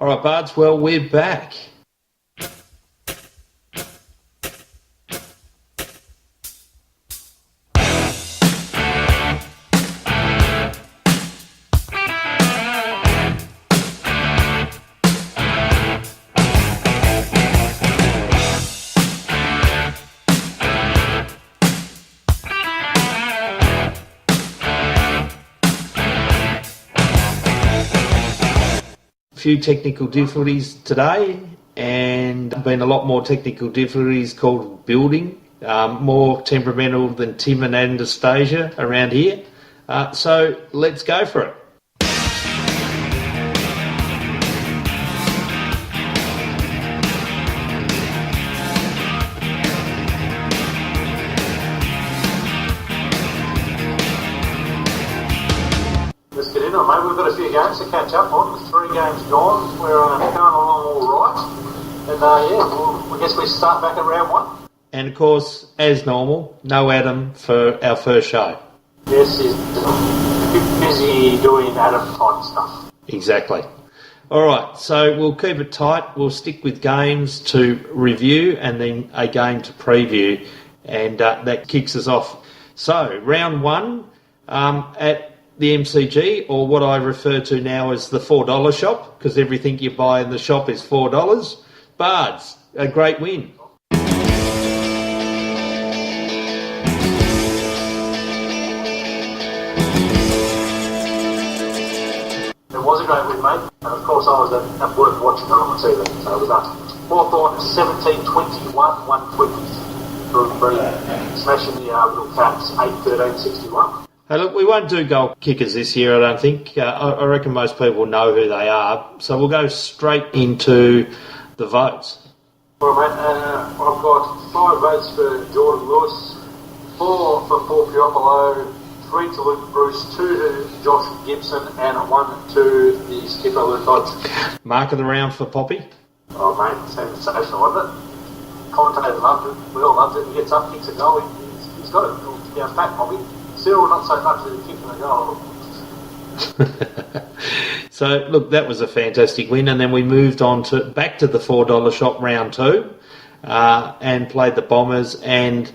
All right, Bards, well, we're back. Few technical difficulties today, and been a lot more technical difficulties called building, more temperamental than Tim and Anastasia around here. So let's go for it. Let's get into it, mate. We've got a few games to catch up on. 3 games gone. We're going along all right. And I guess we start back at round 1. And of course, as normal, no Adam for our first show. Yes, he's a bit busy doing Adam type stuff. Exactly. All right, so we'll keep it tight. We'll stick with games to review and then a game to preview. And that kicks us off. So, round 1 at the MCG, or what I refer to now as the $4 shop, because everything you buy in the shop is $4. Bards, a great win. It was a great win, mate. And of course, I was at work watching it on the TV. So it was Hawthorn 17-21, 120. Smashing the little Cats 8-13-61. Hey, look, we won't do goal kickers this year, I don't think. I reckon most people know who they are. So we'll go straight into the votes. Well, mate, I've got 5 votes for Jordan Lewis, 4 for Paul Piopolo, 3 to Luke Bruce, 2 to Josh Gibson, and 1 to the skipper Luke Hodge. Mark of the round for Poppy. Oh, mate, sensational, wasn't it? Commentator loved it. We all loved it. He gets up, kicks a goal. He's got it. Yeah, fat Poppy. Still not so much as kicking a goal. So, look, that was a fantastic win. And then we moved on back to the $4 shop round 2 and played the Bombers. And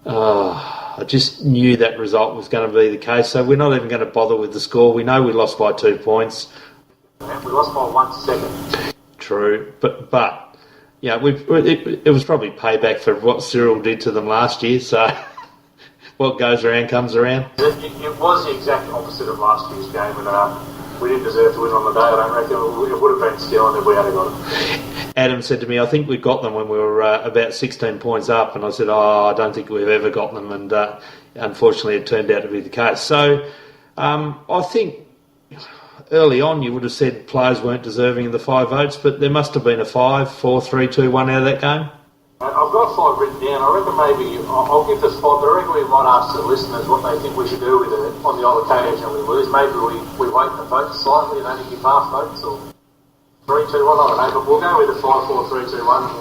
I just knew that result was going to be the case. So we're not even going to bother with the score. We know we lost by 2 points. Yeah, we lost by 1 second. True. But yeah, it was probably payback for what Cyril did to them last year. So... what goes around comes around. It was the exact opposite of last year's game, and we didn't deserve to win on the day. I don't reckon it would have been stealing if we had got it. Adam said to me, I think we got them when we were about 16 points up, and I said, I don't think we've ever got them, and unfortunately it turned out to be the case. So I think early on you would have said players weren't deserving of the 5 votes, but there must have been a 5, 4, 3, 2, 1 out of that game. I've got 5 written down. I reckon maybe I'll give this 5, but I reckon we might ask the listeners what they think we should do with it on the odd occasion we lose. Maybe we wait the votes slightly and only give half votes, or 3, 2, 1, I don't know. But we'll go with the 5, 4, 3, 2, 1, and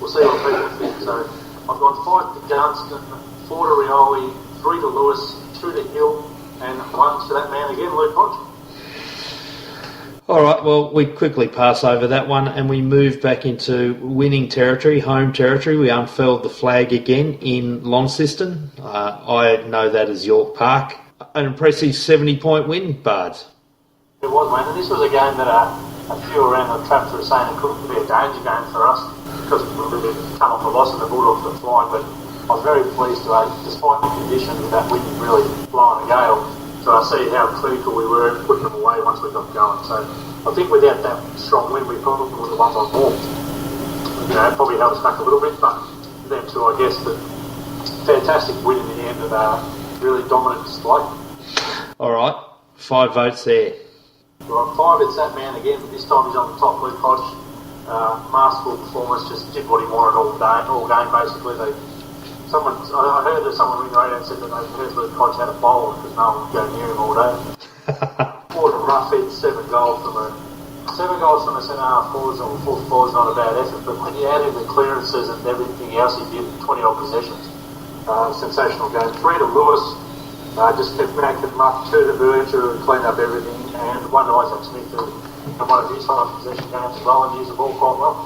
we'll see what people think. So I've gone 5 to Dunstan, 4 to Rioli, 3 to Lewis, 2 to Hill, and 1 to that man again, Luke Hodge. All right, well, we quickly pass over that one and we move back into winning territory, home territory. We unfurled the flag again in Launceston. I know that as York Park. An impressive 70-point win, Bards. It was, mate, and this was a game that a few around the traps were saying it couldn't be a danger game for us because we come off a loss and the Bulldogs were flying, but I was very pleased to, despite the conditions of that wind really blowing a gale, so I see how critical we were at putting them away once we got going. So I think without that strong win, we probably would have won by more. You know, it probably held us back a little bit, but then too, I guess, the fantastic win in the end of a really dominant display. All right, 5 votes there. Well, 5, it's that man again, but this time he's on the top, Luke Hodge. Masterful performance, just did what he wanted all game basically. I heard that someone in the radio said that they heard Luke Hodge had a bowl because no one would go near him all day. 4 to Ruffhead, 7 goals from a centre half forwards or full forwards, not a bad effort, but when you add in the clearances and everything else he did, 20 odd possessions, sensational game. 3 to Lewis, just kept backing him up. 2 to Birch, who cleaned up everything, and 1 to Isaac Smith, who in one of his high possession games as well and use the ball quite well.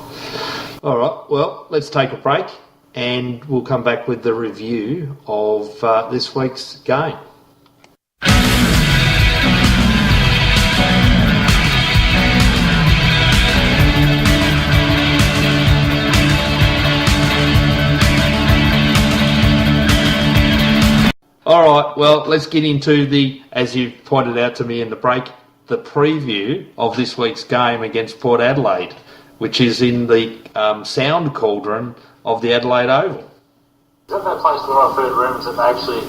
All right, well, let's take a break and we'll come back with the review of this week's game. All right, well, let's get into the, as you pointed out to me in the break, the preview of this week's game against Port Adelaide, which is in the sound cauldron of the Adelaide Oval. Is that place where I've heard rumours that they actually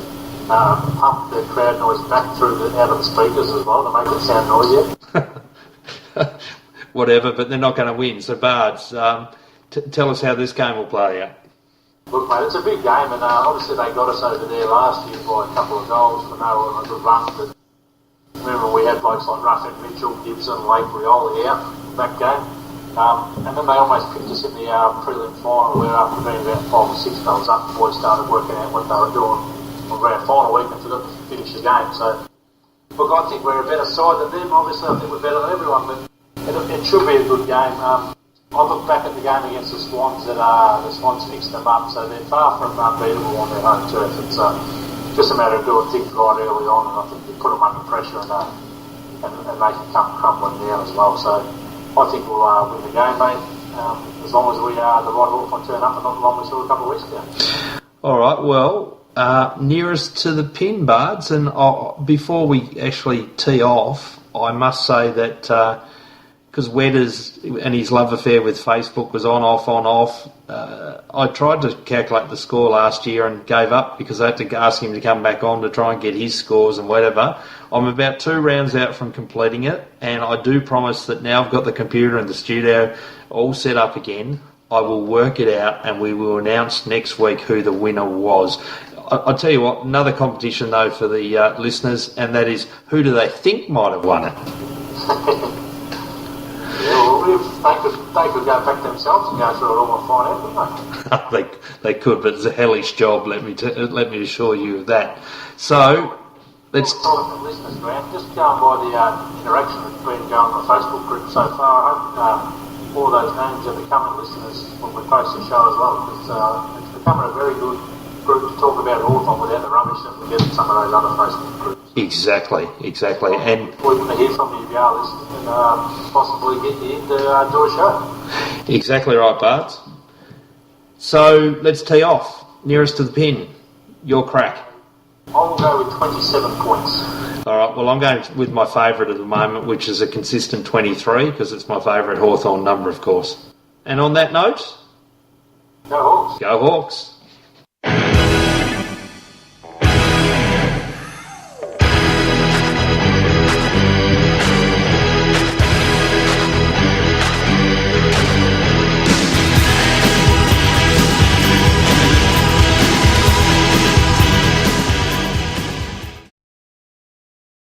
pump the crowd noise back out of the speakers as well to make it sound noisier? Whatever, but they're not going to win. So, Bards, tell us how this game will play out. Look, mate, it's a big game, and obviously they got us over there last year by a couple of goals for no good run. But remember, we had blokes like Ruffin, Mitchell, Gibson, Lake, Rioli out that game. And then they almost picked us in the prelim final, where after being about 5 or 6 goals up, the boys started working out what they were doing on our final week and forgot to finish the game. So, look, I think we're a better side than them. Obviously, I think we're better than everyone, but it should be a good game. I look back at the game against the Swans that the Swans fixed them up, so they're far from unbeatable on their home turf. It's just a matter of doing things right early on, and I think we put them under pressure and they can come crumbling down as well. So I think we'll win the game, mate, as long as we the right Hawthorn turn up and not the one we saw a couple of weeks ago. All right, well, nearest to the pin, Bards, and before we actually tee off, I must say that because Wedders and his love affair with Facebook was on, off. I tried to calculate the score last year and gave up because I had to ask him to come back on to try and get his scores and whatever. I'm about 2 rounds out from completing it, and I do promise that now I've got the computer in the studio all set up again, I will work it out and we will announce next week who the winner was. I'll tell you what, another competition though for the listeners, and that is who do they think might have won it? They could go back themselves and go through it all and find out, couldn't they could, but it's a hellish job, let me assure you of that. So, let's... Well, listeners, Grant, just going by the interaction that's been going on the Facebook group so far, I hope all those names are becoming listeners when we post the show as well, because it's becoming a very good group to talk about Hawthorn without the rubbish that we get in some of those other Facebook groups. Exactly. And we want to hear from you if you are listening and possibly get you in to do a show. Exactly right, Bart. So let's tee off. Nearest to the pin. Your crack. I'll go with 27 points. All right, well, I'm going with my favourite at the moment, which is a consistent 23, because it's my favourite Hawthorn number, of course. And on that note... Go Hawks. Go Hawks.